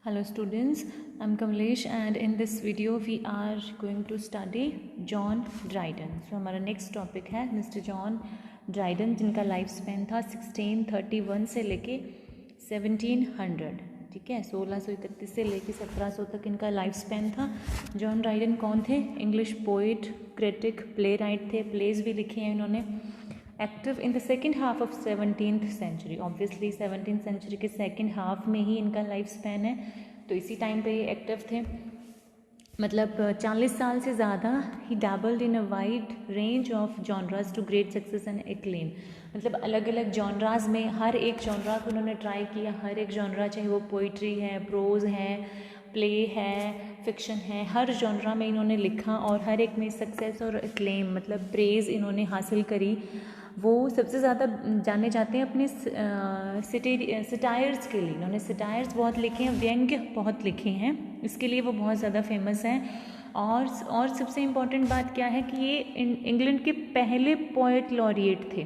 Hello students, I'm Kamlesh and in this video we are going to study John Dryden. So हमारा next topic है Mr. John Dryden जिनका life span था 1631 से लेके 1700, ठीक है 1631 से लेके 1700 तक इनका लाइफ स्पेन था. जॉन ड्राइडन कौन थे? English poet, critic, playwright थे. प्लेज भी लिखे हैं इन्होंने. Active in the second half of 17th century. Obviously 17th century के सेकेंड हाफ में ही इनका लाइफ स्पैन है, तो इसी टाइम पे ये एक्टिव थे. मतलब 40 साल से ज़्यादा. He dabbled in a wide range of genres to great success and acclaim. मतलब अलग अलग जॉनराज में हर एक जॉनरा को उन्होंने ट्राई किया. हर एक जॉनरा, चाहे वो पोइट्री है, प्रोज है, प्ले है, फिक्शन है, हर जॉनरा में इन्होंने लिखा और हर एक में सक्सेस और एक्लेम मतलब प्रेज इन्होंने हासिल करी. वो सबसे ज़्यादा जाने जाते हैं अपने सिटायर्स के लिए. इन्होंने सिटायर्स बहुत लिखे हैं, व्यंग्य बहुत लिखे हैं, इसके लिए वो बहुत ज़्यादा फेमस हैं. और सबसे इम्पॉर्टेंट बात क्या है कि ये इंग्लैंड के पहले पोएट लॉरिएट थे.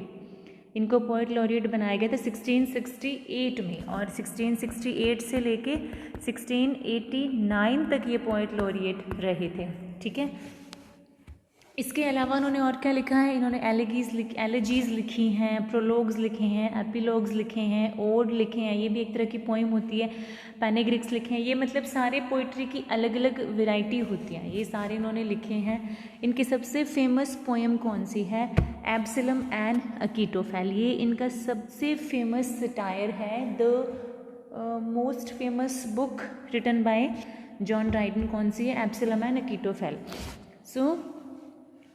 इनको पोएट लॉरिएट बनाया गया था 1668 में, और 1668 से लेके 1689 तक ये पोएट लॉरिएट रहे थे. ठीक है, इसके अलावा उन्होंने और क्या लिखा है? इन्होंने एलेजीज़ लिखी हैं, प्रोलोग्स लिखे हैं, एपिलोग्स लिखे हैं, ओड लिखे हैं, ये भी एक तरह की पोइम होती है, पैनेग्रिक्स लिखे हैं. ये मतलब सारे पोइट्री की अलग अलग वैरायटी होती हैं, ये सारे इन्होंने लिखे हैं. इनकी सबसे फेमस पोएम कौन सी है? Absalom and Achitophel. ये इनका सबसे फेमस सटायर है. The most famous book written by John Dryden कौन सी है? Absalom and Achitophel. So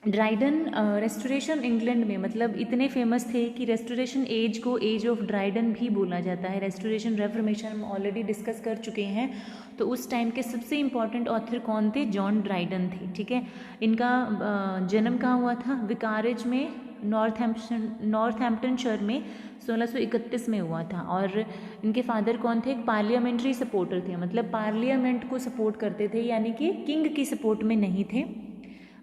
Dryden Restoration England में मतलब इतने फेमस थे कि रेस्टोरेशन एज को एज ऑफ ड्राइडन भी बोला जाता है. रेस्टोरेशन रेफॉर्मेशन हम ऑलरेडी डिस्कस कर चुके हैं. तो उस टाइम के सबसे इम्पॉर्टेंट ऑथर कौन थे? जॉन ड्राइडन थे. ठीक है, इनका जन्म कहाँ हुआ था? विकारेज में, नॉर्थहैम्पटनशायर में 1631 में हुआ था. और इनके फादर कौन थे? एक पार्लियामेंट्री सपोर्टर थे, मतलब पार्लियामेंट को सपोर्ट करते थे, यानी कि किंग की सपोर्ट में नहीं थे.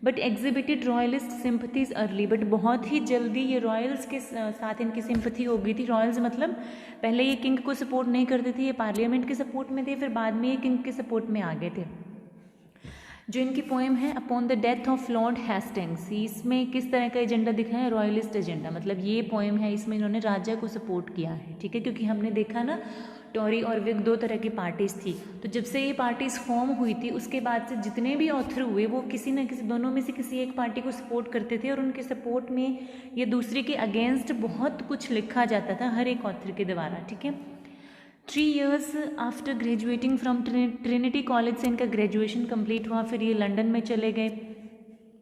But exhibited royalist sympathies early. But बहुत ही जल्दी ये रॉयल्स के साथ इनकी सिंपथी हो गई थी. रॉयल्स मतलब पहले ये किंग को सपोर्ट नहीं करते थे, ये पार्लियामेंट के सपोर्ट में थे, फिर बाद में ये किंग के सपोर्ट में आ गए थे. जो इनकी पोएम है upon the death of Lord Hastings, इसमें किस तरह का एजेंडा दिखा है? Royalist agenda. मतलब ये पोएम है, इसमें इन्होंने राजा को सपोर्ट किया है. ठीक है, क्योंकि हमने देखा ना टॉरी और विग दो तरह की पार्टीज थी. तो जब से ये पार्टीज फॉर्म हुई थी उसके बाद से जितने भी ऑथर हुए वो किसी न किसी, दोनों में से किसी एक पार्टी को सपोर्ट करते थे, और उनके सपोर्ट में ये दूसरे के अगेंस्ट बहुत कुछ लिखा जाता था हर एक ऑथर के द्वारा. ठीक है, 3 years after graduating from Trinity college से इनका ग्रेजुएशन कंप्लीट हुआ. फिर ये लंदन में चले गए,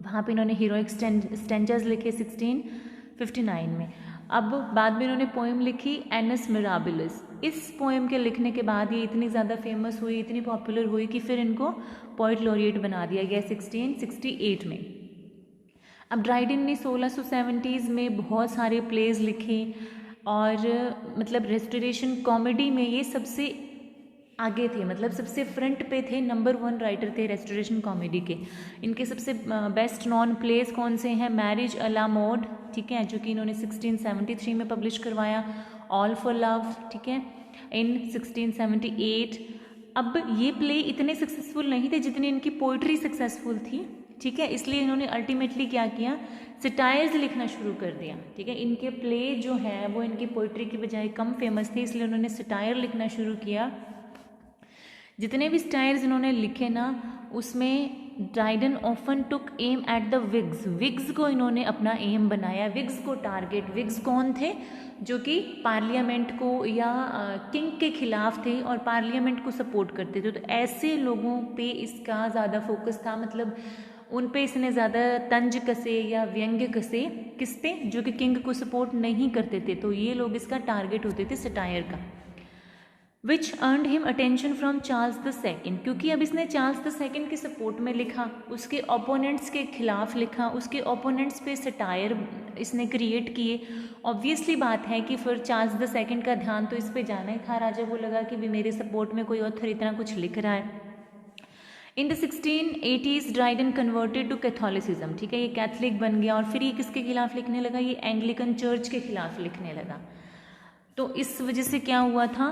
वहाँ पे इन्होंने हीरोइक स्टेंजास लिखे 1659 में. अब बाद में इन्होंने पोएम लिखी एनस मिराबिलिस. इस पोएम के लिखने के बाद ये इतनी ज़्यादा फेमस हुई, इतनी पॉपुलर हुई कि फिर इनको पोइट लॉरिएट बना दिया गया 1668 में. अब ड्राइडन ने 1670s में बहुत सारे प्लेज लिखे, और मतलब रेस्टोरेशन कॉमेडी में ये सबसे आगे थे, मतलब सबसे फ्रंट पे थे, नंबर 1 राइटर थे रेस्टोरेशन कॉमेडी के. इनके सबसे बेस्ट नॉन प्लेस कौन से हैं? मैरिज अ ला मोड, ठीक है, जो कि इन्होंने 1673 में पब्लिश करवाया. ऑल फॉर लव, ठीक है, इन 1678. अब ये प्ले इतने सक्सेसफुल नहीं थे जितनी इनकी पोइट्री सक्सेसफुल थी. ठीक है, इसलिए इन्होंने अल्टीमेटली क्या किया? सिटायर्स लिखना शुरू कर दिया. ठीक है, इनके प्ले जो है वो इनकी पोइट्री की बजाय कम फेमस थे, इसलिए उन्होंने सिटायर लिखना शुरू किया. जितने भी स्टायर्स इन्होंने लिखे ना, उसमें Dryden often took aim at the Whigs. Whigs को इन्होंने अपना एम बनाया, विग्स को टारगेट. विग्स कौन थे? जो कि पार्लियामेंट को या किंग के खिलाफ थे और पार्लियामेंट को सपोर्ट करते थे. तो ऐसे लोगों पे इसका ज़्यादा फोकस था, मतलब उन पे इसने ज़्यादा तंज कसे या व्यंग्य कसे. किस पे? जो कि किंग को सपोर्ट नहीं करते थे. तो ये लोग इसका टारगेट होते थे सटायर का. Which earned him attention from Charles the second. क्योंकि अब इसने चार्ल्स द सेकेंड के सपोर्ट में लिखा, उसके ओपोनेंट्स के खिलाफ लिखा, उसके ओपोनेंट्स पे सटायर इसने क्रिएट किए. ऑब्वियसली बात है कि फिर चार्ल्स द सेकेंड का ध्यान तो इस पे जाना ही था. राजा को लगा कि भी मेरे सपोर्ट में कोई ऑथर इतना कुछ लिख रहा है. In the 1680s Dryden converted to Catholicism. ठीक है, ये कैथलिक बन गया, और फिर ये किसके खिलाफ लिखने लगा? ये एंग्लिकन चर्च के खिलाफ लिखने लगा. तो इस वजह से क्या हुआ था?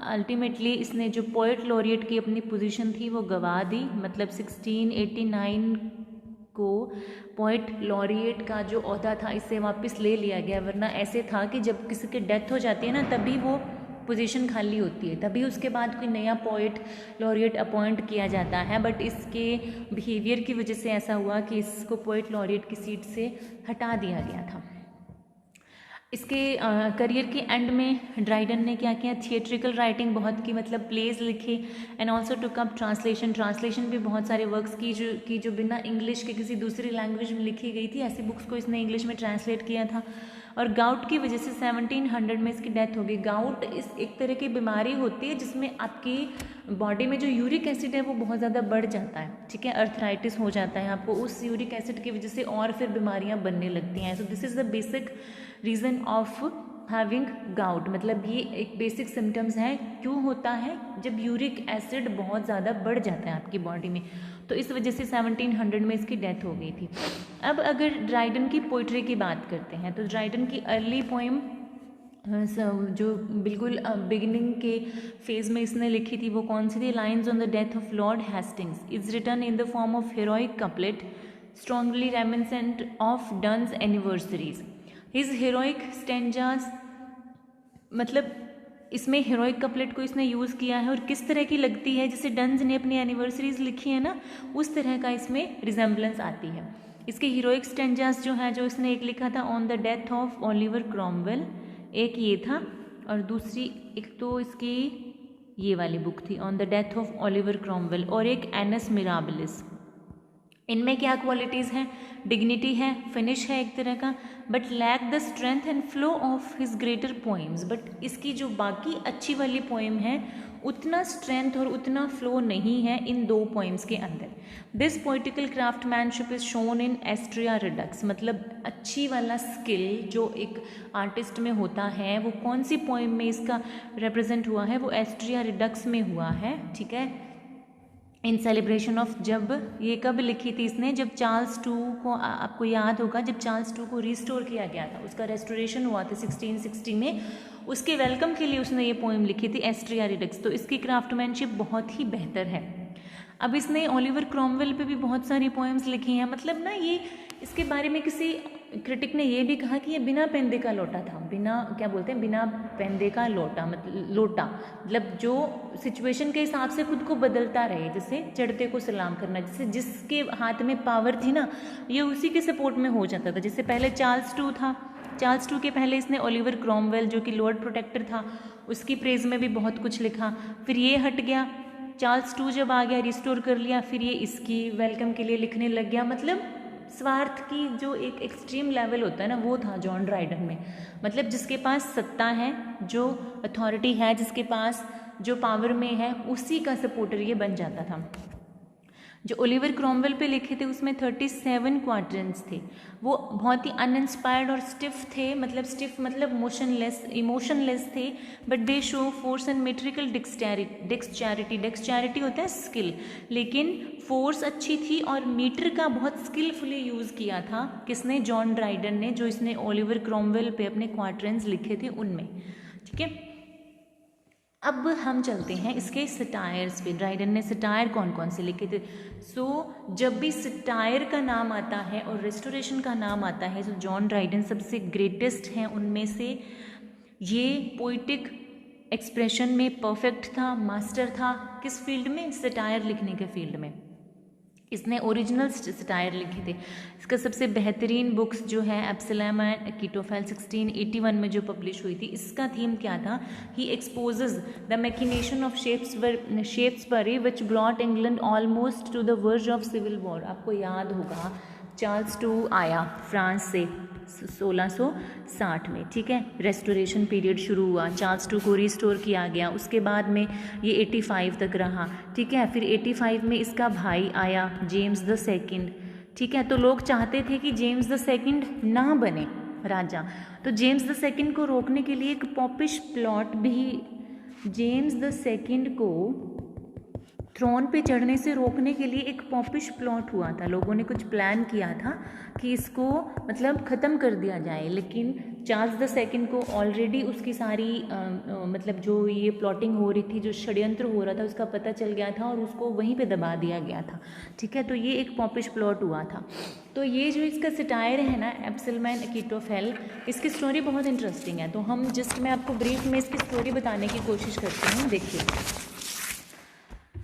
अल्टीमेटली इसने जो पोएट लॉरिएट की अपनी पोजीशन थी वो गंवा दी, मतलब 1689 को पोएट लॉरिएट का जो ओहदा था इससे वापस ले लिया गया, वरना ऐसे था कि जब किसी की डेथ हो जाती है ना तभी वो पोजीशन खाली होती है, तभी उसके बाद कोई नया पोएट लॉरिएट अपॉइंट किया जाता है। बट इसके बिहेवियर की वजह से ऐसा हुआ कि इसको पोएट लॉरिएट की सीट से हटा दिया गया था। इसके करियर के एंड में ड्राइडन ने क्या किया, थिएट्रिकल राइटिंग बहुत की, मतलब प्लेज लिखे, and also took up translation भी बहुत सारे वर्क्स की जो बिना इंग्लिश के किसी दूसरी लैंग्वेज में लिखी गई थी, ऐसी बुक्स को इसने इंग्लिश में ट्रांसलेट किया था। और गाउट की वजह से 1700 में इसकी डेथ हो गई। गाउट इस एक तरह की बीमारी होती है जिसमें आपकी बॉडी में जो यूरिक एसिड है वो बहुत ज़्यादा बढ़ जाता है, ठीक है, अर्थराइटिस हो जाता है आपको, उस यूरिक एसिड की वजह से और फिर बीमारियां बनने लगती हैं। So this is the basic reason of having gout, मतलब ये एक बेसिक सिम्टम्स हैं क्यों होता है, जब यूरिक एसिड बहुत ज़्यादा बढ़ जाता है आपकी बॉडी में, तो इस वजह से 1700 में इसकी डेथ हो गई थी। अब अगर ड्राइडन की पोइट्री की बात करते हैं तो ड्राइडन की अर्ली पोइम जो बिल्कुल बिगिनिंग के फेज में इसने लिखी थी वो कौन सी थी, lines on the death of Lord Hastings is written in the form of heroic couplet strongly reminiscent of Donne's anniversaries. His heroic stanzas, मतलब इसमें हेरोइक कपलेट को इसने यूज़ किया है और किस तरह की लगती है जैसे डन्स ने अपनी एनिवर्सरीज लिखी है ना, उस तरह का इसमें रिजेम्बलेंस आती है। इसके हीरोइक स्टेंजास जो है, जो इसने एक लिखा था on the death of Oliver Cromwell, एक ये था, और दूसरी एक तो इसकी ये वाली बुक थी on the death of Oliver Cromwell, और एक एनस मिराबिलिस। इनमें क्या क्वालिटीज़ हैं, डिग्निटी है, फिनिश है एक तरह का, but lack the strength and flow of his greater poems. But इसकी जो बाकी अच्छी वाली पोइम है उतना स्ट्रेंथ और उतना फ्लो नहीं है इन दो पोइम्स के अंदर। This poetical craftsmanship is shown in Astria Redux, मतलब अच्छी वाला स्किल जो एक आर्टिस्ट में होता है वो कौन सी पोइम में इसका रिप्रेजेंट हुआ है, वो एस्ट्रिया रिडक्स में हुआ है, ठीक है, इन सेलिब्रेशन ऑफ, जब ये कब लिखी थी इसने, जब चार्ल्स टू को, आपको याद होगा जब चार्ल्स टू को रिस्टोर किया गया था, उसका रेस्टोरेशन हुआ था 1660 में, उसके वेलकम के लिए उसने ये पोइम लिखी थी एस्ट्रिया रिडक्स। तो इसकी क्राफ्टमैनशिप बहुत ही बेहतर है। अब इसने ओलिवर क्रॉमवेल पे भी बहुत सारी पोएम्स लिखी हैं, मतलब ना ये इसके बारे में किसी क्रिटिक ने ये भी कहा कि ये बिना पेंदे का लोटा था, बिना क्या बोलते हैं, बिना पेंदे का लोटा, मतलब जो सिचुएशन के हिसाब से खुद को बदलता रहे, जैसे चढ़ते को सलाम करना, जैसे जिसके हाथ में पावर थी ना ये उसी के सपोर्ट में हो जाता था। जैसे पहले चार्ल्स टू था, चार्ल्स टू के पहले इसने ओलिवर क्रॉमवेल जो कि लॉर्ड प्रोटेक्टर था उसकी प्रेज में भी बहुत कुछ लिखा, फिर ये हट गया, चार्ल्स टू जब आ गया रिस्टोर कर लिया, फिर ये इसकी वेलकम के लिए लिखने लग गया। मतलब स्वार्थ की जो एक एक्सट्रीम लेवल होता है ना वो था जॉन ड्राइडन में, मतलब जिसके पास सत्ता है, जो अथॉरिटी है, जिसके पास जो पावर में है, उसी का सपोर्टर ये बन जाता था। जो ओलिवर क्रॉमवेल पे लिखे थे उसमें 37 क्वाड्रेंट्स थे, वो बहुत ही अनइंस्पायर्ड और स्टिफ थे, मतलब स्टिफ मतलब मोशनलेस, इमोशनलेस थे, but they show force and metrical dexterity होता है स्किल, लेकिन फोर्स अच्छी थी और मीटर का बहुत स्किलफुली यूज़ किया था किसने, जॉन ड्राइडन ने, जो इसने ओलिवर क्रॉमवेल पे अपने क्वाड्रेंट्स लिखे थे उनमें, ठीक है। अब हम चलते हैं इसके सटायर्स पे, ड्राइडन ने सटायर कौन कौन से लिखे थे। जब भी सटायर का नाम आता है और रेस्टोरेशन का नाम आता है तो जॉन ड्राइडन सबसे ग्रेटेस्ट हैं उनमें से। ये पोइटिक एक्सप्रेशन में परफेक्ट था, मास्टर था, किस फील्ड में, सटायर लिखने के फील्ड में। इसने ओरिजिनल सटायर लिखे थे। इसका सबसे बेहतरीन बुक्स जो है एब्सलम एंड अकीटोफेल 1681 में जो पब्लिश हुई थी, इसका थीम क्या था, he exposes the machination of Shaftesbury which brought England almost to the verge of civil war. आपको याद होगा चार्ल्स टू आया फ्रांस से 1660 में, ठीक है, रेस्टोरेशन पीरियड शुरू हुआ, चार्ल्स टू को रिस्टोर किया गया, उसके बाद में ये 85 तक रहा, ठीक है, फिर 85 में इसका भाई आया जेम्स द सेकंड, ठीक है, तो लोग चाहते थे कि जेम्स द सेकंड ना बने राजा, तो जेम्स द सेकंड को रोकने के लिए एक पॉपिश प्लॉट भी, जेम्स द सेकंड को थ्रोन पे चढ़ने से रोकने के लिए एक पॉपिश प्लॉट हुआ था। लोगों ने कुछ प्लान किया था कि इसको मतलब ख़त्म कर दिया जाए, लेकिन चार्ल्स द सेकंड को ऑलरेडी उसकी सारी मतलब जो ये प्लॉटिंग हो रही थी, जो षड्यंत्र हो रहा था, उसका पता चल गया था और उसको वहीं पे दबा दिया गया था। ठीक है, तो ये एक पॉपिश प्लॉट हुआ था। तो ये जो इसका सटायर है ना, एब्सलम एंड अकीटोफेल, इसकी स्टोरी बहुत इंटरेस्टिंग है। तो मैं आपको ब्रीफ में इसकी स्टोरी बताने की कोशिश करती हूँ। देखिए,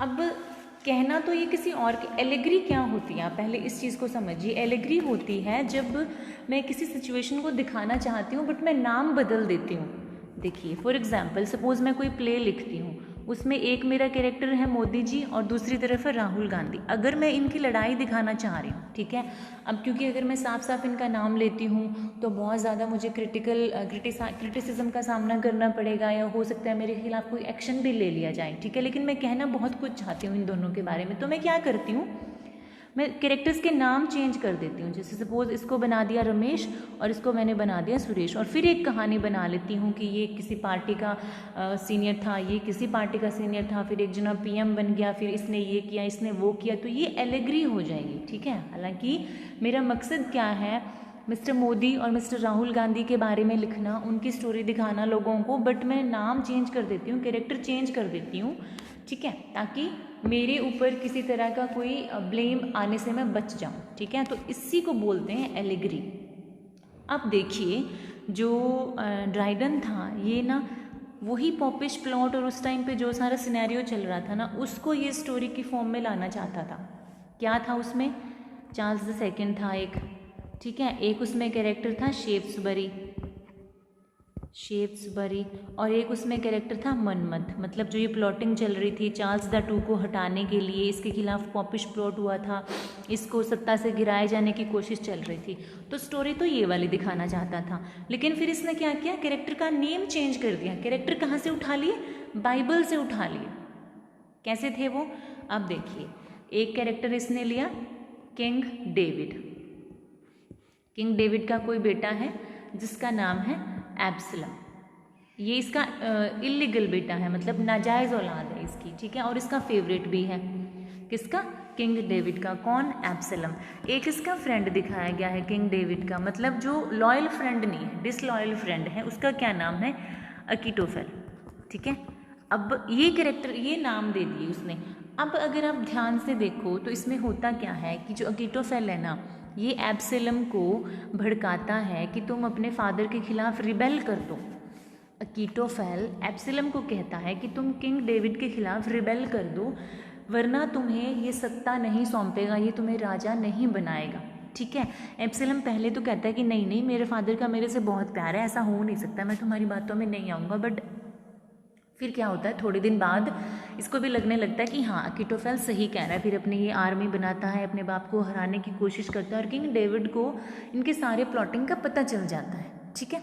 अब कहना तो ये किसी और की, एलेग्री क्या होती है, आप पहले इस चीज़ को समझिए। एलेग्री होती है जब मैं किसी सिचुएशन को दिखाना चाहती हूँ बट मैं नाम बदल देती हूँ। देखिए, फॉर एग्जांपल सपोज मैं कोई प्ले लिखती हूँ, उसमें एक मेरा कैरेक्टर है मोदी जी और दूसरी तरफ है राहुल गांधी। अगर मैं इनकी लड़ाई दिखाना चाह रही हूँ, ठीक है, अब क्योंकि अगर मैं साफ साफ इनका नाम लेती हूँ तो बहुत ज़्यादा मुझे क्रिटिसिज्म का सामना करना पड़ेगा, या हो सकता है मेरे खिलाफ कोई एक्शन भी ले लिया जाए। ठीक है, लेकिन मैं कहना बहुत कुछ चाहती हूँ इन दोनों के बारे में, तो मैं क्या करती हूँ, मैं कैरेक्टर्स के नाम चेंज कर देती हूँ। जैसे सपोज इसको बना दिया रमेश और इसको मैंने बना दिया सुरेश, और फिर एक कहानी बना लेती हूँ कि ये किसी पार्टी का सीनियर था, ये किसी पार्टी का सीनियर था, फिर एक जना पीएम बन गया, फिर इसने ये किया, इसने वो किया, तो ये एलेग्री हो जाएगी। ठीक है, हालांकि मेरा मकसद क्या है, मिस्टर मोदी और मिस्टर राहुल गांधी के बारे में लिखना, उनकी स्टोरी दिखाना लोगों को, बट मैं नाम चेंज कर देती हूँ, कैरेक्टर चेंज कर देती हूँ। ठीक है, ताकि मेरे ऊपर किसी तरह का कोई ब्लेम आने से मैं बच जाऊँ। ठीक है, तो इसी को बोलते हैं एलेग्री। अब देखिए, जो ड्राइडन था, ये ना वही पॉपिश प्लॉट और उस टाइम पे जो सारा सिनेरियो चल रहा था ना, उसको ये स्टोरी की फॉर्म में लाना चाहता था। क्या था उसमें, चार्ल्स द सेकंड था एक, ठीक है, एक उसमें कैरेक्टर था शेफ्सबरी, और एक उसमें कैरेक्टर था मनमथ। मतलब जो ये प्लॉटिंग चल रही थी चार्ल्स द टू को हटाने के लिए, इसके खिलाफ पॉपिश प्लॉट हुआ था, इसको सत्ता से गिराए जाने की कोशिश चल रही थी, तो स्टोरी तो ये वाली दिखाना चाहता था। लेकिन फिर इसने क्या किया, कैरेक्टर का नेम चेंज कर दिया। कैरेक्टर कहाँ से उठा लिए, बाइबल से उठा लिए। कैसे थे वो, अब देखिए, एक कैरेक्टर इसने लिया किंग डेविड। किंग डेविड का कोई बेटा है जिसका नाम है एब्सलम। ये इसका इलीगल बेटा है, मतलब नाजायज़ औलाद है इसकी। ठीक है, और इसका फेवरेट भी है, किसका, किंग डेविड का। कौन, एब्सलम। एक इसका फ्रेंड दिखाया गया है किंग डेविड का, मतलब जो लॉयल फ्रेंड नहीं है, डिसलॉयल फ्रेंड है, उसका क्या नाम है, अकीटोफेल। ठीक है, अब ये कैरेक्टर, ये नाम दे दिए उसने। अब अगर आप ध्यान से देखो तो इसमें होता क्या है कि जो अकीटोफेल है ना, ये एब्सलम को भड़काता है कि तुम अपने फादर के खिलाफ रिबेल कर दो। अकीटोफेल एब्सलम को कहता है कि तुम किंग डेविड के खिलाफ रिबेल कर दो, वरना तुम्हें ये सत्ता नहीं सौंपेगा, ये तुम्हें राजा नहीं बनाएगा। ठीक है, एब्सलम पहले तो कहता है कि नहीं नहीं, मेरे फादर का मेरे से बहुत प्यार है, ऐसा हो नहीं सकता, मैं तुम्हारी बातों में नहीं आऊँगा। बट फिर क्या होता है, थोड़े दिन बाद इसको भी लगने लगता है कि हाँ, अकीटोफेल सही कह रहा है। फिर अपनी ये आर्मी बनाता है, अपने बाप को हराने की कोशिश करता है, और किंग डेविड को इनके सारे प्लॉटिंग का पता चल जाता है। ठीक है,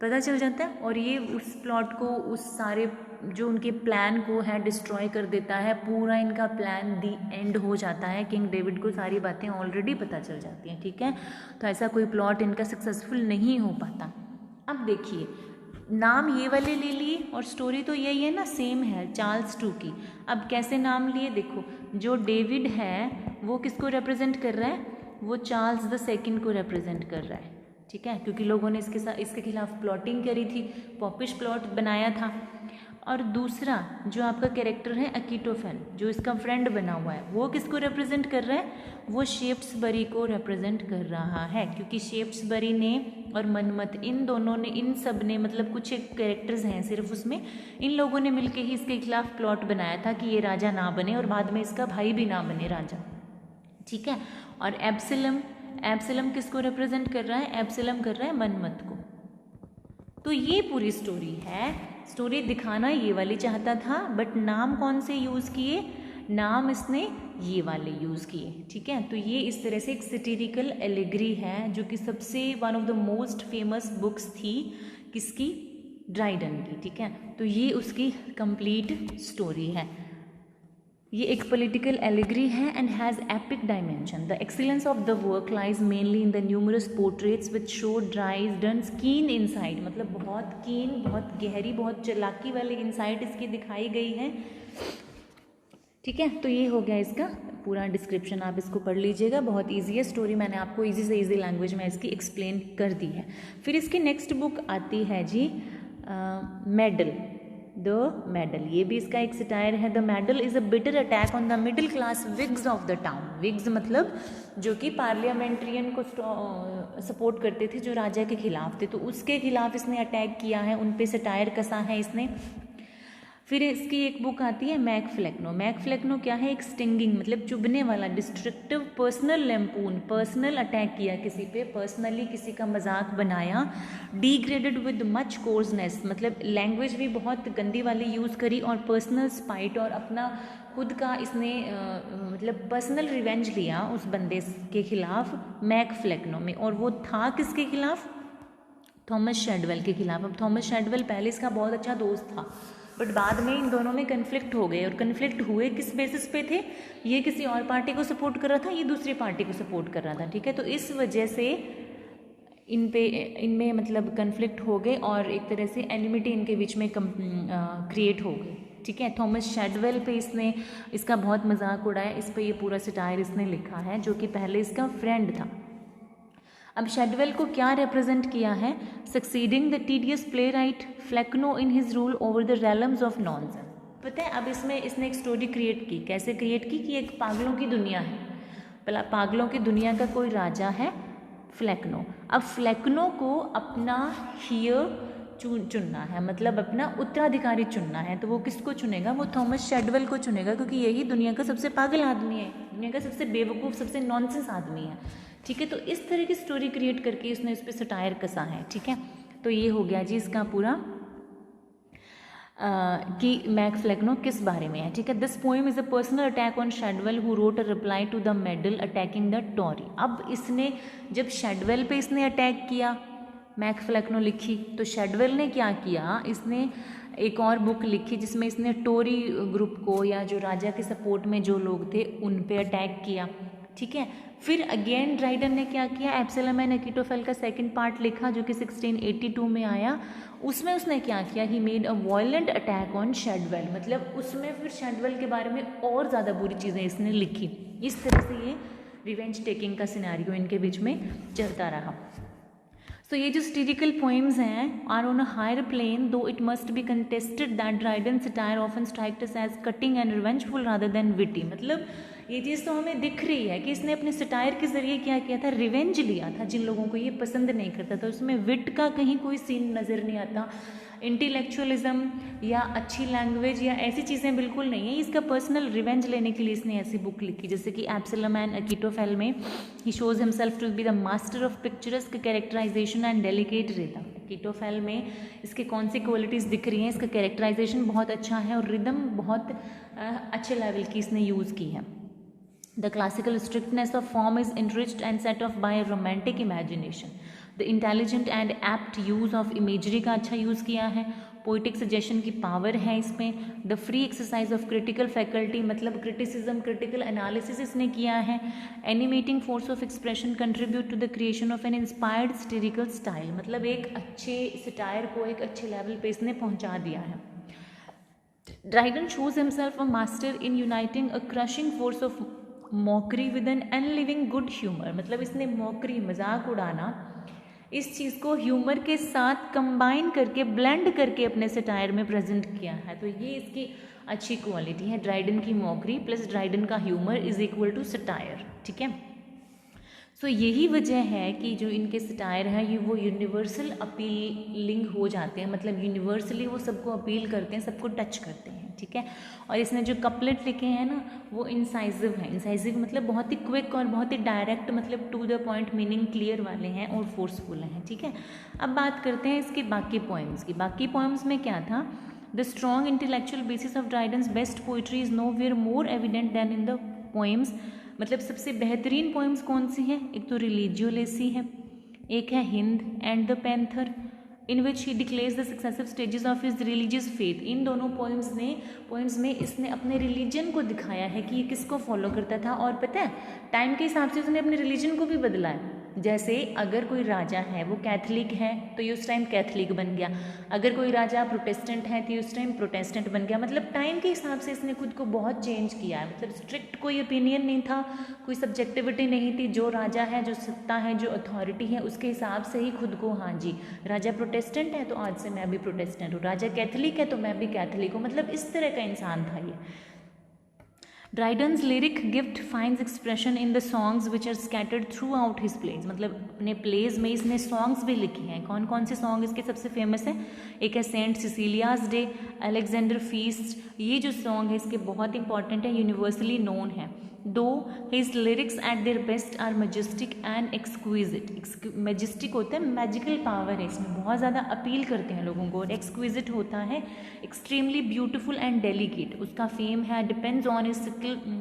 पता चल जाता है, और ये उस प्लॉट को, उस सारे जो उनके प्लान को है डिस्ट्रॉय कर देता है। पूरा इनका प्लान दी एंड हो जाता है, किंग डेविड को सारी बातें ऑलरेडी पता चल जाती हैं। ठीक है, तो ऐसा कोई प्लॉट इनका सक्सेसफुल नहीं हो पाता। अब देखिए, नाम ये वाले ले लिए और स्टोरी तो यही है ना, सेम है चार्ल्स टू की। अब कैसे नाम लिए, देखो, जो डेविड है वो किसको रिप्रेजेंट कर रहा है, वो चार्ल्स द सेकंड को रिप्रेजेंट कर रहा है। ठीक है, क्योंकि लोगों ने इसके खिलाफ प्लॉटिंग करी थी, पॉपिश प्लॉट बनाया था। और दूसरा जो आपका कैरेक्टर है अकीटोफेल, जो इसका फ्रेंड बना हुआ है, वो किसको रिप्रेजेंट कर रहा है, वो शेफ्सबरी को रिप्रेजेंट कर रहा है। क्योंकि शेफ्सबरी ने और मनमथ, इन दोनों ने, इन सब ने, मतलब कुछ एक कैरेक्टर्स हैं सिर्फ उसमें, इन लोगों ने मिलके ही इसके खिलाफ प्लॉट बनाया था कि ये राजा ना बने और बाद में इसका भाई भी ना बने राजा। ठीक है, और एब्सलम किसको रिप्रेजेंट कर रहा है, एब्सलम कर रहा है मनमथ को। तो ये पूरी स्टोरी है। स्टोरी दिखाना ये वाली चाहता था, बट नाम कौन से यूज़ किए, नाम इसने ये वाले यूज़ किए। ठीक है, तो ये इस तरह से एक सैटिरिकल एलेगरी है, जो कि सबसे one of the most famous books थी किसकी, ड्राइडन की। ठीक है, तो ये उसकी कंप्लीट स्टोरी है। ये एक पॉलिटिकल एलेगरी है and has epic dimension. The excellence of the work lies mainly in the numerous portraits which show Dryden's keen insight, मतलब बहुत कीन, बहुत गहरी, बहुत चालाकी वाली इनसाइट इसकी दिखाई गई है। ठीक है, तो ये हो गया इसका पूरा डिस्क्रिप्शन आप इसको पढ़ लीजिएगा, बहुत ईजी है स्टोरी, मैंने आपको ईजी से ईजी लैंग्वेज में इसकी एक्सप्लेन कर दी है। फिर इसकी नेक्स्ट बुक आती है जी मेडल, द मेडल, ये भी इसका एक सटायर है। The medal is a bitter attack on the middle class wigs of the town. Wigs मतलब जो कि पार्लियामेंट्रियन को सपोर्ट करते थे, जो राजा के खिलाफ थे, तो उसके खिलाफ इसने अटैक किया है, उन पे सटायर कसा है इसने। फिर इसकी एक बुक आती है मैक फ्लेक्नो। मैक फ्लेक्नो क्या है, एक स्टिंगिंग मतलब चुभने वाला, डिस्ट्रक्टिव पर्सनल लैम्पून, पर्सनल अटैक किया किसी पे, पर्सनली किसी का मजाक बनाया। डिग्रेडेड विद मच कोर्सनेस मतलब लैंग्वेज भी बहुत गंदी वाली यूज़ करी, और पर्सनल स्पाइट और अपना खुद का इसने मतलब पर्सनल रिवेंज लिया उस बंदे के खिलाफ मैक फ्लेक्नो में। और वो था किसके खिलाफ, थॉमस शेडवेल के खिलाफ। अब थॉमस शेडवेल पहले इसका बहुत अच्छा दोस्त था, बट बाद में इन दोनों में कन्फ्लिक्ट हो गए, और कन्फ्लिक्ट हुए किस बेसिस पे थे, ये किसी और पार्टी को सपोर्ट कर रहा था, ये दूसरी पार्टी को सपोर्ट कर रहा था, ठीक है। तो इस वजह से इनमें मतलब कन्फ्लिक्ट हो गए, और एक तरह से एनिमिटी इनके बीच में क्रिएट हो गई, ठीक है। थॉमस शेडवेल पे इसने इसका बहुत मजाक उड़ाया, इस पे ये पूरा सटायर इसने लिखा है, जो कि पहले इसका फ्रेंड था। अब शेडवेल को क्या रिप्रेजेंट किया है, succeeding the tedious play right फ्लेक्नो in his rule over the realms of nonsense. पता है अब इसमें इसने एक स्टोरी क्रिएट की, कैसे क्रिएट की कि एक पागलों की दुनिया है, पागलों की दुनिया का कोई राजा है फ्लेक्नो। अब फ्लेक्नो को अपना हियर चुनना है, मतलब अपना उत्तराधिकारी चुनना है, तो वो किसको चुनेगा, वो थॉमस शेडवेल को चुनेगा, क्योंकि यही दुनिया का सबसे पागल आदमी है, दुनिया का सबसे बेवकूफ़, सबसे नॉनसेंस आदमी है, ठीक है। तो इस तरह की स्टोरी क्रिएट करके उसने इस पर सटायर कसा है, ठीक है। तो ये हो गया जी इसका पूरा कि मैक फ्लेक्नो किस बारे में है, ठीक है। This poem is a personal attack on Shadwell who wrote a reply to the medal attacking the Tory. अब इसने जब शेडवेल पे इसने अटैक किया, मैक फ्लेक्नो लिखी, तो शेडवेल ने क्या किया, इसने एक और बुक लिखी जिसमें इसने टोरी ग्रुप को या जो राजा के सपोर्ट में जो लोग थे उन पे अटैक किया, ठीक है। फिर अगेन ड्राइडन ने क्या किया, एब्सलम एंड अकीटोफेल का सेकंड पार्ट लिखा जो कि 1682 में आया। उसमें उसने क्या किया, he made a violent attack on Shadwell, मतलब उसमें फिर शेडवेल के बारे में और ज़्यादा बुरी चीज़ें इसने लिखी। इस तरह से ये रिवेंज टेकिंग का सिनेरियो इनके बीच में चलता रहा। So ये जो satirical poems हैं are on a higher plane, though it must be contested that Dryden's satire often strikes us as cutting and revengeful rather than witty। मतलब ये चीज़ तो हमें दिख रही है कि इसने अपने सटायर के ज़रिए क्या किया था, रिवेंज लिया था जिन लोगों को ये पसंद नहीं करता था। उसमें विट का कहीं कोई सीन नज़र नहीं आता, इंटेलेक्चुअलिज्म या अच्छी लैंग्वेज या ऐसी चीज़ें बिल्कुल नहीं है। इसका पर्सनल रिवेंज लेने के लिए इसने ऐसी बुक लिखी, जैसे कि एब्सलम एंड अकीटोफेल में he shows himself to be the master of picturesque characterization and delicate rhythm. Achitophel में इसके कौन सी क्वालिटीज़ दिख रही हैं, इसका कैरेक्टराइजेशन बहुत अच्छा है और रिदम बहुत अच्छे लेवल की इसने यूज़ की है। The classical strictness of form is enriched and set off by a romantic imagination. The intelligent and apt use of imagery का अच्छा यूज़ किया है। पोइटिक सजेशन की पावर है इसमें। The free exercise of critical faculty, मतलब criticism, critical analysis इसने किया है। Animating force of expression contribute to the creation of an inspired satirical style, मतलब एक अच्छे सटायर को एक अच्छे लेवल पे इसने पहुंचा दिया है। Dryden shows himself a master in uniting a crushing force of mockery with an unfailing good humour, मतलब इसने मॉकरी, मजाक उड़ाना, इस चीज़ को ह्यूमर के साथ कंबाइन करके, ब्लेंड करके अपने सटायर में प्रेजेंट किया है। तो ये इसकी अच्छी क्वालिटी है, ड्राइडन की मॉकरी प्लस ड्राइडन का humour is equal to satire, ठीक है। सो यही वजह है कि जो इनके सटायर हैं ये वो यूनिवर्सल अपीलिंग हो जाते हैं, मतलब यूनिवर्सली वो सबको अपील करते हैं, सबको टच करते हैं, ठीक है। और इसने जो कपलेट लिखे हैं ना वो इंसाइजिव हैं। इंसाइजिव मतलब बहुत ही क्विक और बहुत ही डायरेक्ट, मतलब to the point, meaning clear वाले हैं और फोर्सफुल हैं, ठीक है। अब बात करते हैं इसकी बाकी पोएम्स की। बाकी पोएम्स में क्या था, the strong intellectual basis of Dryden's best poetry is nowhere more evident than in the poems, मतलब सबसे बेहतरीन पोएम्स कौन सी हैं, एक तो रिलीजियोलेसी है, एक है Hind and the Panther, in which he declares the successive stages of his religious faith. इन दोनों पोएम्स में इसने अपने रिलीजन को दिखाया है कि ये किसको फॉलो करता था, और पता है टाइम के हिसाब से उसने अपने रिलीजन को भी बदला है। जैसे अगर कोई राजा है वो कैथलिक है तो ये उस टाइम कैथलिक बन गया, अगर कोई राजा प्रोटेस्टेंट है तो ये उस टाइम प्रोटेस्टेंट बन गया। मतलब टाइम के हिसाब से इसने खुद को बहुत चेंज किया है। मतलब स्ट्रिक्ट कोई ओपिनियन नहीं था, कोई सब्जेक्टिविटी नहीं थी। जो राजा है, जो सत्ता है, जो अथॉरिटी है, उसके हिसाब से ही खुद को, हाँ जी राजा प्रोटेस्टेंट है तो आज से मैं भी प्रोटेस्टेंट हूँ, राजा कैथलिक है तो मैं भी कैथलिक हूँ। मतलब इस तरह का इंसान था ये। Dryden's lyric gift finds expression in the songs which are scattered throughout his plays. मतलब अपने प्लेज में इसने सॉन्ग्स भी लिखे हैं। कौन कौन से सॉन्ग इसके सबसे फेमस हैं? एक है सेंट सिसिलियाज डे, अलेक्जेंडर फीस्ट। ये जो सॉन्ग है इसके बहुत इंपॉर्टेंट है, यूनिवर्सली नोन है। Though his lyrics at their best are majestic and exquisite. Majestic होता है, मैजिकल पावर है इसमें, बहुत ज़्यादा अपील करते हैं लोगों को। और एक्सक्विजिट होता है एक्सट्रीमली ब्यूटीफुल एंड डेलिकेट। उसका फेम है depends on his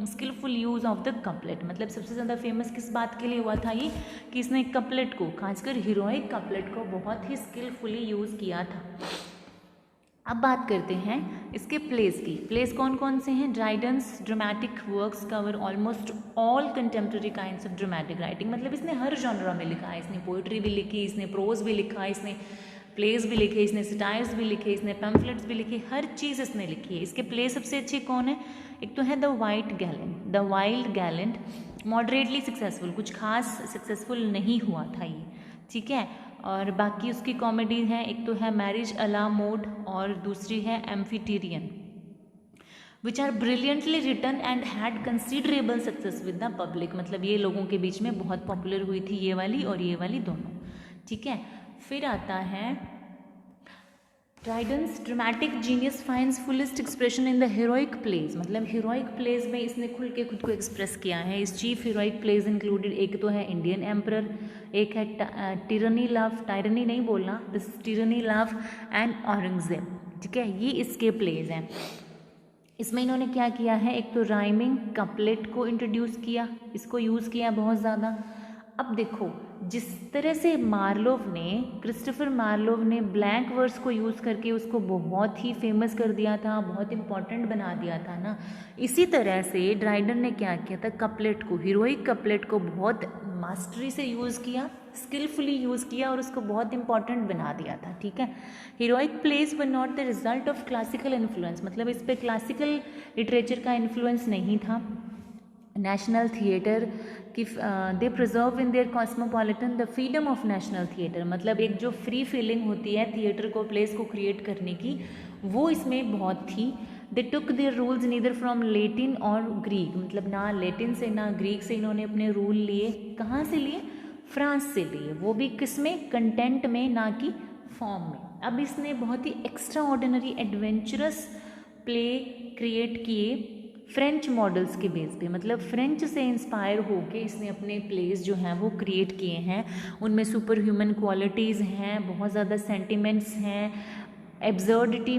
skilful use of the couplet. मतलब सबसे ज़्यादा फेमस किस बात के लिए हुआ था ये, कि इसने कपलेट को, खासकर हीरोइक कपलेट को बहुत ही स्किलफुली यूज़ किया था। अब बात करते हैं इसके प्लेस की। प्लेस कौन कौन से हैं? Dryden's dramatic works cover almost all contemporary kinds of dramatic writing. मतलब इसने हर जॉनरा में लिखा है। इसने पोइट्री भी लिखी, इसने प्रोज भी लिखा, इसने प्लेस भी लिखे, इसने सिटायर्स भी लिखे, इसने पैम्फलेट्स भी लिखे, हर चीज़ इसने लिखी है। इसके प्ले सबसे अच्छे कौन है? एक तो है the wild Gallant, moderately successful, कुछ खास सक्सेसफुल नहीं हुआ था ये, ठीक है। और बाकी उसकी कॉमेडी हैं, एक तो है मैरिज अला मोड और दूसरी है Amphitryon, which are brilliantly written and had considerable success with the public. मतलब ये लोगों के बीच में बहुत पॉपुलर हुई थी, ये वाली और ये वाली दोनों, ठीक है। फिर आता है Dryden's dramatic genius finds fullest expression in the heroic plays. मतलब हीरोइक प्लेज में इसने खुल के खुद को एक्सप्रेस किया है। इस चीफ हीरोइक प्लेज इंक्लूडेड, एक तो है इंडियन एम्परर, एक है टायरनी नहीं बोलना, this tyranny love and Aurangzeb, ठीक है। ये इसके प्लेज हैं। इसमें इन्होंने क्या किया है, एक तो राइमिंग कपलेट को इंट्रोड्यूस किया, इसको यूज़ किया बहुत ज़्यादा। अब देखो जिस तरह से क्रिस्टोफर मार्लोव ने ब्लैंक वर्स को यूज़ करके उसको बहुत ही फेमस कर दिया था, बहुत इंपॉर्टेंट बना दिया था ना, इसी तरह से ड्राइडन ने क्या किया था, कपलेट को, हीरोइक कपलेट को बहुत मास्टरी से यूज़ किया, स्किलफुली यूज़ किया और उसको बहुत इंपॉर्टेंट बना दिया था, ठीक है। Heroic place were not the result of classical influence. मतलब इस पर क्लासिकल लिटरेचर का इन्फ्लुएंस नहीं था। नेशनल थिएटर की they preserve in their cosmopolitan the freedom of national theatre. मतलब एक जो फ्री फीलिंग होती है थिएटर को, प्लेस को क्रिएट करने की, वो इसमें बहुत थी। They took their rules neither from Latin और ग्रीक। मतलब ना लेटिन से ना ग्रीक से इन्होंने अपने रूल लिए। कहाँ से लिए? फ्रांस से लिए, वो भी किसमें? कंटेंट में, ना कि फॉर्म में। अब इसने बहुत ही extraordinary adventurous play create किए फ्रेंच मॉडल्स के बेस पे। मतलब फ्रेंच से इंस्पायर होके इसने अपने प्लेस जो हैं वो क्रिएट किए हैं। उनमें सुपर ह्यूमन क्वालिटीज़ हैं, बहुत ज़्यादा सेंटिमेंट्स हैं, absurdity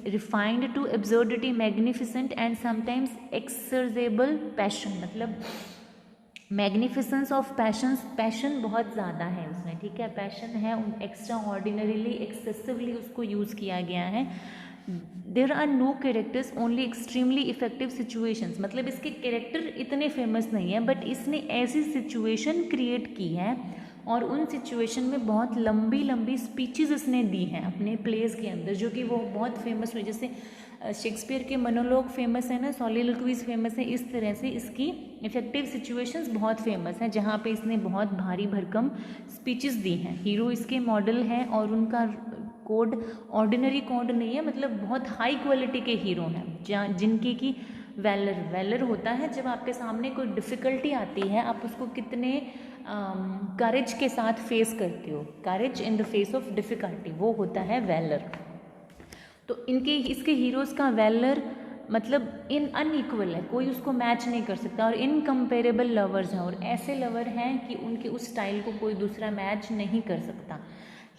refined to absurdity magnificent and sometimes execrable passion. मतलब मैग्निफिसेंस ऑफ पैशन बहुत ज़्यादा है उसमें, ठीक है। पैशन है, एक्स्ट्रा ऑर्डिनरीली एक्सेसिवली उसको यूज़ किया गया है। There are no characters only extremely effective situations. मतलब इसके कैरेक्टर इतने फेमस नहीं है, बट इसने ऐसी सिचुएशन क्रिएट की है और उन सिचुएशन में बहुत लंबी लंबी स्पीचेस इसने दी हैं अपने प्लेस के अंदर, जो कि वो बहुत फेमस हुई। जैसे शेक्सपियर के मोनोलॉग फेमस है ना, सॉलिलोक्वीज फेमस है, इस तरह से इसकी इफेक्टिव सिचुएशंस बहुत फेमस हैं, जहाँ पे इसने बहुत भारी भरकम स्पीचेस दी हैं। हीरो इसके मॉडल हैं और उनका कोड ऑर्डिनरी कोड नहीं है, मतलब बहुत हाई क्वालिटी के हीरो हैं जिनकी की वेलर होता है। जब आपके सामने कोई डिफ़िकल्टी आती है, आप उसको कितने करेज के साथ फेस करते हो, courage in the face of difficulty, वो होता है वेलर। तो इसके हीरोज़ का वेलर मतलब अनइक्वल है, कोई उसको मैच नहीं कर सकता, और इनकम्पेरेबल लवर्स हैं, और ऐसे लवर हैं कि उनके उस स्टाइल को कोई दूसरा मैच नहीं कर सकता,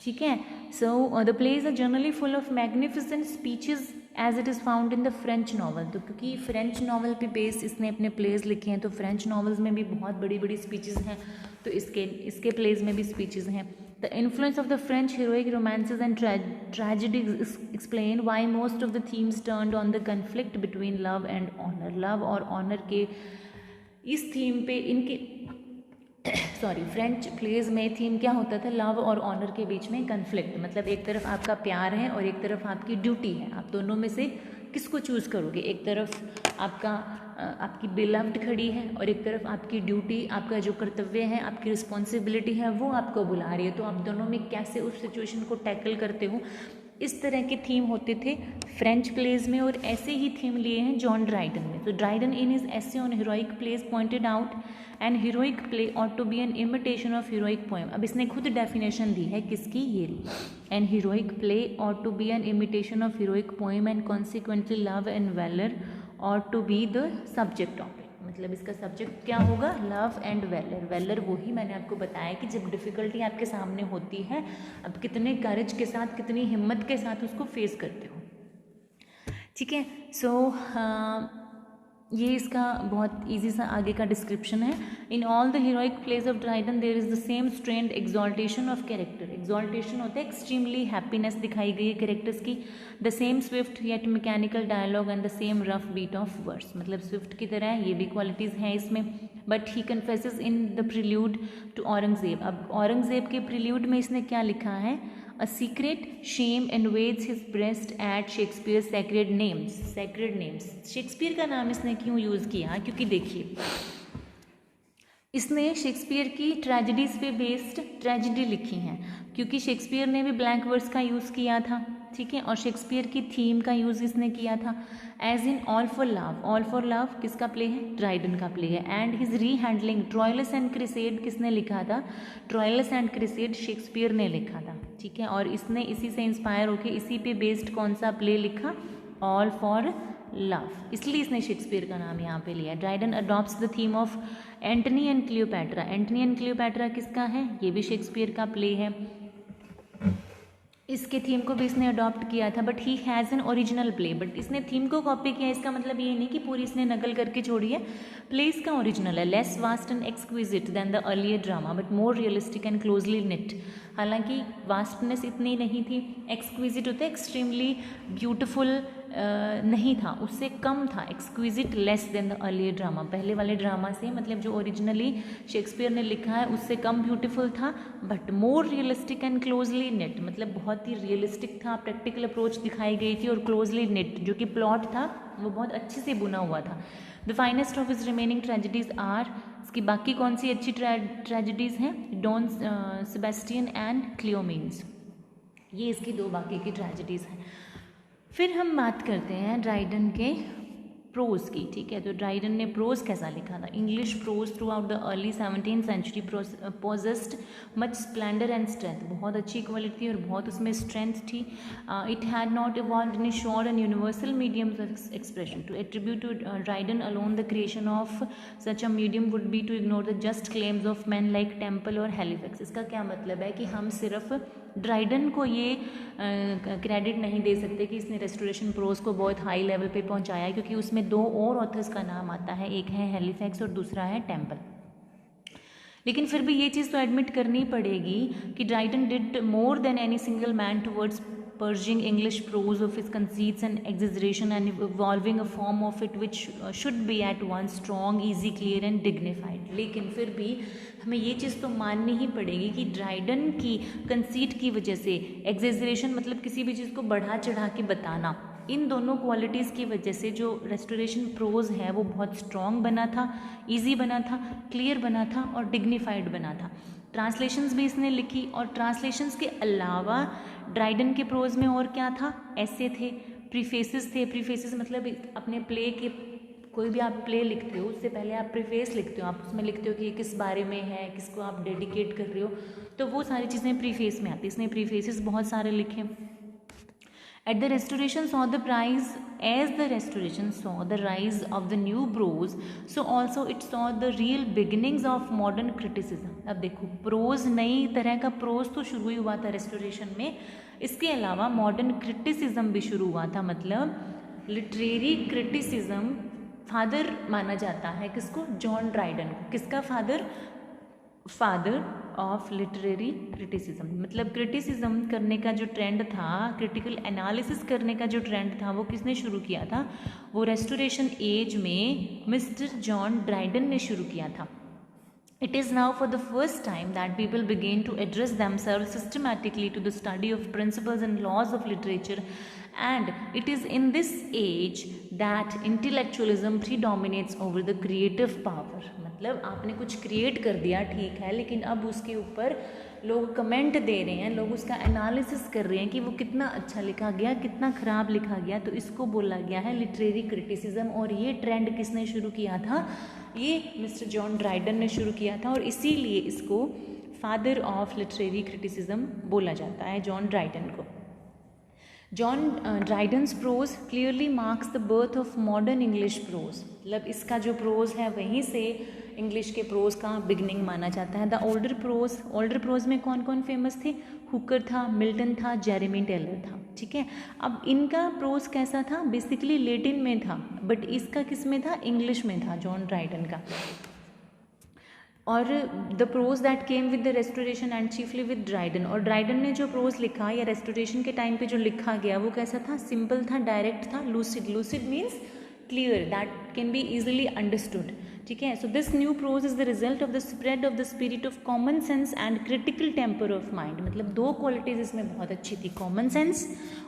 ठीक है। So the plays are generally full of magnificent speeches as it is found in the French novel. तो क्योंकि फ्रेंच नॉवल पे बेस इसने अपने प्लेज लिखे हैं, तो फ्रेंच नॉवल्स में भी बहुत बड़ी बड़ी स्पीचेस हैं, तो इसके प्लेज में भी स्पीचेस हैं। The influence of the French heroic romances and tragedies explain why most of the themes turned on the conflict between love and honour. Love और ऑनर के इस थीम पे इनके सॉरी, फ्रेंच प्लेज में theme क्या होता था? लव और ऑनर के बीच में कन्फ्लिक्ट, मतलब एक तरफ आपका प्यार है और एक तरफ आपकी ड्यूटी है, आप दोनों में से किसको चूज़ करोगे? एक तरफ आपकी बिलव्ड खड़ी है और एक तरफ आपकी ड्यूटी, आपका जो कर्तव्य है, आपकी रिस्पॉन्सिबिलिटी है, वो आपको बुला रही है, तो आप दोनों में कैसे उस सिचुएशन को टैकल करते हो? इस तरह के थीम होते थे फ्रेंच प्लेज में, और ऐसे ही थीम लिए हैं जॉन ड्राइडन में। तो Dryden in his essay on heroic plays pointed out and heroic play ought to be an imitation of heroic poem. अब इसने खुद डेफिनेशन दी है किसकी? ये an heroic play ought to be an imitation of heroic poem and consequently love and valour ought to be the subject of it. मतलब इसका subject क्या होगा? Love and valour. वैलर वही मैंने आपको बताया कि जब डिफ़िकल्टी आपके सामने होती है, अब कितने करेज के साथ, कितनी हिम्मत के साथ उसको फेस करते हो। ठीक है, सो ये इसका बहुत इजी सा आगे का डिस्क्रिप्शन है। In all the heroic plays of Dryden there is the same strained exaltation of character. Exaltation होता है एक्सट्रीमली हैप्पीनेस दिखाई गई है कैरेक्टर्स की। The same swift yet mechanical dialogue and the same rough beat of words. मतलब swift की तरह ये भी क्वालिटीज़ हैं इसमें। But he confesses in the prelude to Aurangzeb. अब औरंगजेब के प्रिल्यूड में इसने क्या लिखा है? A secret shame invades his breast at Shakespeare's sacred names. Sacred names. Shakespeare का नाम इसने क्यों यूज़ किया? क्योंकि देखिए, इसने शेक्सपियर की ट्रेजेडीज़ पे बेस्ड ट्रेजेडी लिखी हैं, क्योंकि शेक्सपियर ने भी ब्लैंक वर्ड्स का यूज़ किया था, ठीक है, और शेक्सपियर की थीम का यूज़ इसने किया था। As in All for Love. All for Love किसका प्ले है? ड्राइडन का प्ले है। And his rehandling Troilus and Cressida किसने लिखा था? ट्रॉयलस एंड क्रिसेड शेक्सपियर ने लिखा था, ठीक है, और इसने इसी से इंस्पायर होकर इसी पे बेस्ड कौन सा प्ले लिखा? All for love. इसलिए इसने शेक्सपियर का नाम यहाँ पे लिया। Dryden adopts the theme of Antony and Cleopatra. Antony and Cleopatra किसका है? ये भी शेक्सपियर का प्ले है। इसके थीम को भी इसने अडॉप्ट किया था, but he has an original play. But इसने थीम को कॉपी किया, इसका मतलब ये नहीं कि पूरी इसने नकल करके छोड़ी है। प्ले इसका ओरिजिनल है। Less vast and exquisite than the earlier drama but more realistic and closely knit. हालांकि वास्टनेस इतनी नहीं थी, एक्सक्विजिट होता है एक्सट्रीमली ब्यूटिफुल नहीं था, उससे कम था। Exquisite less than the earlier drama, पहले वाले ड्रामा से, मतलब जो ओरिजिनली शेक्सपियर ने लिखा है उससे कम ब्यूटीफुल था। But more realistic and closely knit, मतलब बहुत ही रियलिस्टिक था, प्रैक्टिकल अप्रोच दिखाई गई थी, और क्लोजली निट जो कि प्लॉट था वो बहुत अच्छे से बुना हुआ था। The finest of his remaining tragedies are, इसकी बाकी कौन सी अच्छी ट्रेजेडीज़ हैं? डॉन सेबेस्टियन एंड क्लियोमीन्स, ये इसकी दो बाकी की ट्रेजेडीज़ हैं। फिर हम बात करते हैं ड्राइडन के प्रोज की, ठीक है। तो ड्राइडन ने प्रोज कैसा लिखा था? English prose throughout the early 17th century possessed much splendour and strength. बहुत अच्छी क्वालिटी थी और बहुत उसमें स्ट्रेंथ थी। It had not evolved in sure and universal mediums of expression. To attribute to Dryden alone the creation of such a medium would be to ignore the just claims of man like Temple और Halifax. इसका क्या मतलब है कि हम सिर्फ Dryden को ये क्रेडिट नहीं दे सकते कि इसने रेस्टोरेशन प्रोज को बहुत हाई लेवल पे पहुंचाया, क्योंकि उसमें दो और ऑथर्स का नाम आता है, एक है हैलिफैक्स और दूसरा है टेम्पल। लेकिन फिर भी ये चीज़ तो एडमिट करनी पड़ेगी कि Dryden did more than any single man towards purging English prose of its conceits and exaggeration and evolving a form of it which should be at once strong, easy, clear and dignified। लेकिन फिर भी हमें ये चीज़ तो माननी ही पड़ेगी कि Dryden की कंसीट की वजह से, एग्जेजरेशन मतलब किसी भी चीज़ को बढ़ा चढ़ा के बताना, इन दोनों क्वालिटीज़ की वजह से जो रेस्टोरेशन प्रोज है वो बहुत स्ट्रॉन्ग बना था, ईजी बना था, क्लियर बना था और डिग्निफाइड बना था। ट्रांसलेशंस भी इसने लिखी, और ट्रांसलेशंस के अलावा ड्राइडन के प्रोज में और क्या था? ऐसे थे, प्रीफेसेस थे। प्रीफेसेस मतलब अपने प्ले के, कोई भी आप प्ले लिखते हो उससे पहले आप प्रीफेस लिखते हो, आप उसमें लिखते हो कि ये किस बारे में है, किसको आप डेडिकेट कर रहे हो, तो वो सारी चीज़ें प्रीफेस में आती। इसने प्रीफेसेस बहुत सारे लिखे। At the Restoration saw the rise, as the Restoration saw the rise of the new prose, so also it saw the real beginnings of modern criticism। अब देखो, प्रोज नई तरह का प्रोज तो शुरू ही हुआ था रेस्टोरेशन में, इसके अलावा मॉडर्न क्रिटिसिज्म भी शुरू हुआ था। मतलब लिटरेरी क्रिटिसिज्म फादर माना जाता है किसको? जॉन ड्राइडन को। किसका father? Father of literary criticism. मतलब क्रिटिसिज्म करने का जो ट्रेंड था, क्रिटिकल एनालिसिस करने का जो ट्रेंड था, वो किसने शुरू किया था? वो रेस्टोरेशन एज में मिस्टर जॉन ड्राइडन ने शुरू किया था। It is now for the first time that people begin to address themselves systematically to the study of principles and laws of literature, and it is in this age that intellectualism predominates over the creative power. मतलब आपने कुछ create कर दिया, ठीक है, लेकिन अब उसके ऊपर लोग कमेंट दे रहे हैं, लोग उसका एनालिसिस कर रहे हैं कि वो कितना अच्छा लिखा गया, कितना ख़राब लिखा गया, तो इसको बोला गया है लिटरेरी क्रिटिसिज्म। और ये ट्रेंड किसने शुरू किया था? ये मिस्टर जॉन ड्राइडन ने शुरू किया था, और इसीलिए इसको फादर ऑफ लिटरेरी क्रिटिसिज्म बोला जाता है, जॉन ड्राइडन को। John Dryden's prose clearly marks the birth of modern English prose, मतलब इसका जो प्रोज है वहीं से इंग्लिश के प्रोज का बिगनिंग माना जाता है। द ओल्डर प्रोज में कौन कौन फेमस थे? हुकर था, मिल्टन था, जेरेमी टेलर था, ठीक है। अब इनका प्रोज कैसा था? बेसिकली लैटिन में था, बट इसका किस में था? इंग्लिश में था, जॉन ड्राइडन का। और the prose that came with the Restoration and chiefly with Dryden, और ड्राइडन ने जो प्रोज लिखा या रेस्टोरेशन के टाइम पे जो लिखा गया वो कैसा था? सिंपल था, डायरेक्ट था, lucid means clear, that can be easily understood, ठीक है। So this new prose is the result of the spread of the spirit of common sense and critical temper of mind, मतलब दो qualities इसमें बहुत अच्छी थी, common sense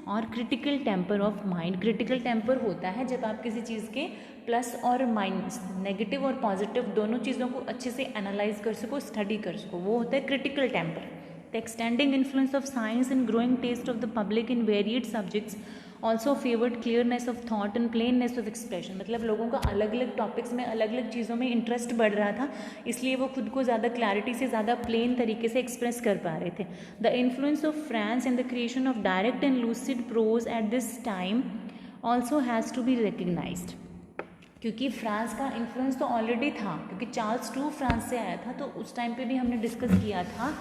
और critical temper of mind. Critical temper होता है जब आप किसी चीज़ के प्लस और माइनस, नेगेटिव और पॉजिटिव दोनों चीज़ों को अच्छे से एनालाइज कर सको, स्टडी कर सको, वो होता है critical temper. The extending influence of science and growing taste of the public in varied subjects also favoured clearness of thought and plainness of expression, मतलब लोगों का अलग अलग टॉपिक्स में अलग अलग चीज़ों में इंटरेस्ट बढ़ रहा था, इसलिए वो खुद को ज़्यादा क्लैरिटी से, ज़्यादा प्लेन तरीके से एक्सप्रेस कर पा रहे थे। The influence of France in the creation of direct and lucid prose at this time also has to be recognized, क्योंकि फ्रांस का इन्फ्लुएंस तो ऑलरेडी था, क्योंकि चार्ल्स टू फ्रांस से आया था, तो उस टाइम पे भी हमने डिस्कस किया था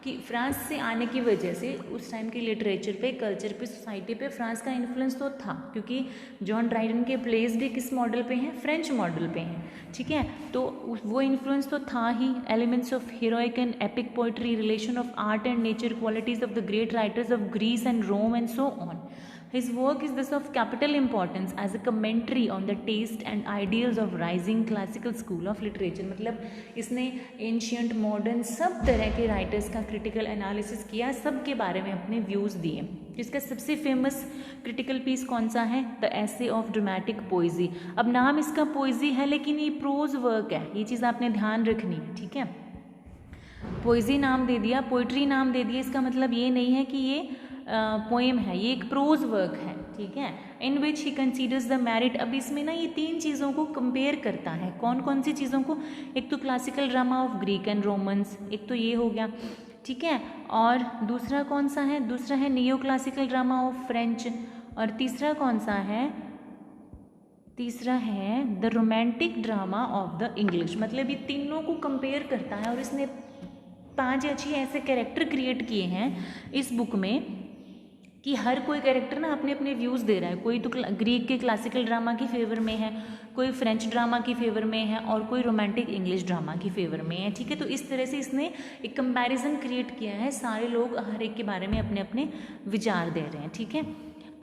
कि फ्रांस से आने की वजह से उस टाइम के लिटरेचर पे, कल्चर पे, सोसाइटी पे फ्रांस का इन्फ्लुएंस तो था, क्योंकि जॉन ड्राइडन के प्लेस भी किस मॉडल पे हैं? फ्रेंच मॉडल पे हैं, ठीक है। तो वो इन्फ्लुएंस तो था ही। Elements of heroic and epic poetry, relation of art and nature, qualities of the great writers of Greece and Rome and so on. His work is this of capital importance as a commentary on the taste and ideals of rising classical school of literature, मतलब इसने ancient modern सब तरह के writers का critical analysis किया, सब के बारे में अपने व्यूज़ दिए। जिसका सबसे फेमस क्रिटिकल पीस कौन सा है? The essay of dramatic poesy. अब नाम इसका पोइजी है, लेकिन ये प्रोज वर्क है, ये चीज़ आपने ध्यान रखनी है, ठीक है। पोइजी नाम दे दिया, पोइट्री नाम दे दिया, इसका मतलब ये नहीं है कि ये पोएम है, ये एक प्रोज वर्क है, ठीक है। इन which he considers the merit, अब इसमें ना ये तीन चीज़ों को कंपेयर करता है। कौन कौन सी चीज़ों को? एक तो classical drama of Greek and Romans, एक तो ये हो गया, ठीक है, और दूसरा कौन सा है? दूसरा है neo classical drama of French, और तीसरा कौन सा है? तीसरा है the romantic drama of the English. मतलब ये तीनों को कंपेयर करता है, और इसने 5 या 6 ऐसे कैरेक्टर क्रिएट किए हैं इस बुक में कि हर कोई कैरेक्टर ना अपने अपने व्यूज़ दे रहा है। कोई तो ग्रीक के क्लासिकल ड्रामा की फेवर में है, कोई फ्रेंच ड्रामा की फेवर में है, और कोई रोमांटिक इंग्लिश ड्रामा की फेवर में है, ठीक है। तो इस तरह से इसने एक कंपैरिजन क्रिएट किया है, सारे लोग हर एक के बारे में अपने अपने विचार दे रहे हैं, ठीक है।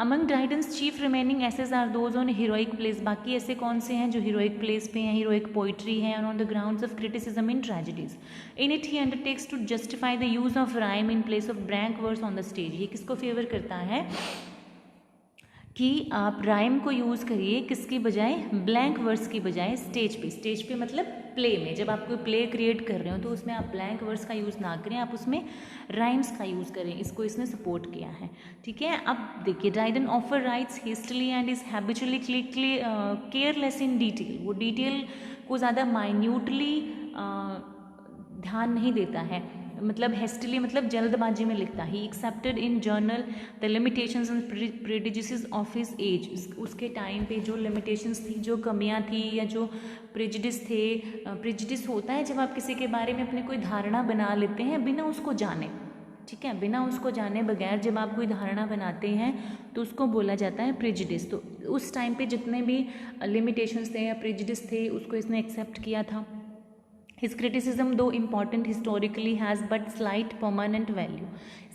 Among Dryden's chief remaining essays are those on heroic plays, बाकी ऐसे कौन से हैं जो हीरोइक प्लेस पे हैं, हीरोइक पोइट्री है, और on the grounds of criticism in tragedies. In it he undertakes to justify the use of rhyme in place of blank verse on the stage. ये किसको फेवर करता है कि आप राइम को यूज़ करिए किसकी बजाय? ब्लैंक वर्स की बजाय स्टेज पे। स्टेज पे मतलब प्ले में, जब आप कोई प्ले क्रिएट कर रहे हो तो उसमें आप ब्लैंक वर्स का यूज़ ना करें, आप उसमें राइम्स का यूज़ करें। इसको इसने सपोर्ट किया है, ठीक है। अब देखिए, Dryden offer rights hastily and is habitually careless in detail. वो डिटेल को ज़्यादा माइन्यूटली ध्यान नहीं देता है, मतलब हेस्टली मतलब जल्दबाजी में लिखता है। He accepted in journal the limitations and prejudices of his age. उसके टाइम पे जो लिमिटेशंस थी, जो कमियां थी, या जो प्रेजुडिस थे, प्रेजुडिस होता है जब आप किसी के बारे में अपनी कोई धारणा बना लेते हैं बिना उसको जाने, ठीक है, बिना उसको जाने बगैर जब आप कोई धारणा बनाते हैं तो उसको बोला जाता है प्रेजुडिस। तो उस टाइम पे जितने भी लिमिटेशंस थे या प्रेजुडिस थे उसको इसने एक्सेप्ट किया था। His criticism, though important historically, has but slight permanent value.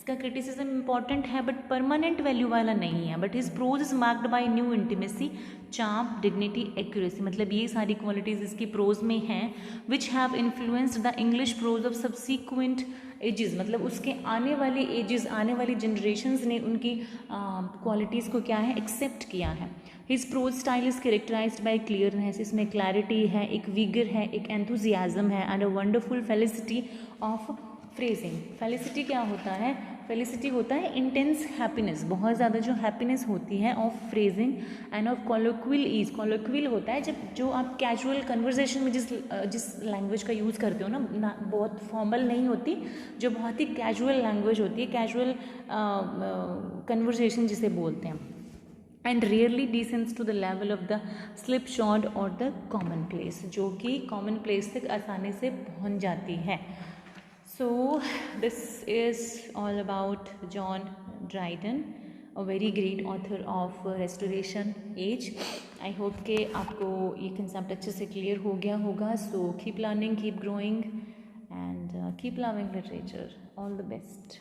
इसका क्रिटिसिज्म इंपॉर्टेंट है बट परमानेंट वैल्यू वाला नहीं है. But his prose is marked by new intimacy, charm, dignity, accuracy. मतलब ये सारी क्वालिटीज़ इसकी प्रोज में हैं which have influenced the English prose of subsequent ages. मतलब उसके आने वाले एजेस, आने वाली जनरेशन्स ने उनकी क्वालिटीज़ को क्या है, एक्सेप्ट किया है. His prose style is characterized by clearness. इसमें क्लैरिटी है, एक विगर है, एक एंथुजियाज्म है and a wonderful felicity of phrasing. Felicity क्या होता है? फेलिसिटी होता है इंटेंस हैप्पीनेस, बहुत ज़्यादा जो हैप्पीनेस होती है, of phrasing and of colloquial ease. Colloquial होता है जब जो आप कैजुअल कन्वर्जेशन में जिस लैंग्वेज का यूज़ करते हो ना, बहुत फॉर्मल नहीं होती, जो बहुत ही कैजुअल लैंग्वेज होती है, कैजुअल कन्वर्जेशन जिसे बोलते हैं. And rarely descends to the level of the slipshod और द कॉमन प्लेस, जो कि कॉमन प्लेस तक आसानी से पहुंच जाती है. So this is all about John Dryden, a very great author of Restoration Age. I hope कि आपको ये concept अच्छे से clear हो गया होगा. So keep learning, keep growing and keep loving literature. All the best.